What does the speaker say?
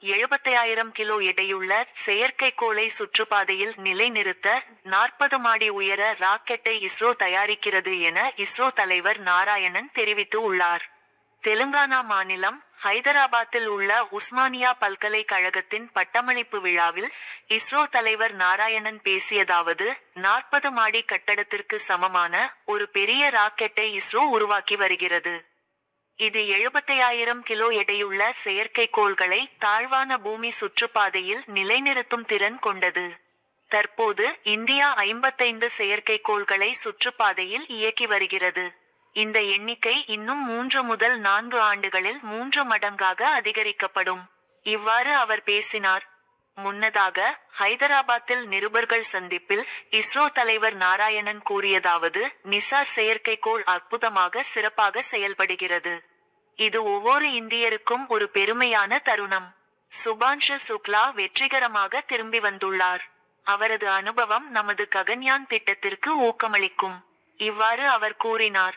75,000 kilo எடையுள்ள செயற்கைக்கோளை சுற்றுப்பாதையில் நிலைநிறுத்த 40 மாடி உயர ராக்கெட்டை இஸ்ரோ தயாரிக்கிறது என இஸ்ரோ தலைவர் நாராயணன் தெரிவித்து உள்ளார். தெலுங்கானா மாநிலம் ஹைதராபாத்தில் உள்ள உஸ்மானியா பல்கலைக்கழகத்தின் பட்டமளிப்பு விழாவில் இஸ்ரோ தலைவர் நாராயணன் பேசியதாவது, 40 மாடி கட்டடத்திற்கு சமமான ஒரு பெரிய ராக்கெட்டை இஸ்ரோ உருவாக்கி வருகிறது. இது 75,000 கிலோ எடையுள்ள செயற்கைக்கோள்களை தாழ்வான பூமி சுற்றுப்பாதையில் நிலைநிறுத்தும் திறன் கொண்டது. தற்போது இந்தியா 55 செயற்கைக்கோள்களை சுற்றுப்பாதையில் இயக்கி வருகிறது. இந்த எண்ணிக்கை இன்னும் 3 முதல் 4 ஆண்டுகளில் 3 மடங்காக அதிகரிக்கப்படும். இவ்வாறு அவர் பேசினார். முன்னதாக ஹைதராபாத்தில் நிருபர்கள் சந்திப்பில் இஸ்ரோ தலைவர் நாராயணன் கூறியதாவது, நிசார் செயற்கைக்கோள் அற்புதமாக சிறப்பாக செயல்படுகிறது. இது ஒவ்வொரு இந்தியருக்கும் ஒரு பெருமையான தருணம். சுபான்ஷு சுக்லா வெற்றிகரமாக திரும்பி வந்துள்ளார். அவரது அனுபவம் நமது ககன்யான் திட்டத்திற்கு ஊக்கமளிக்கும். இவ்வாறு அவர் கூறினார்.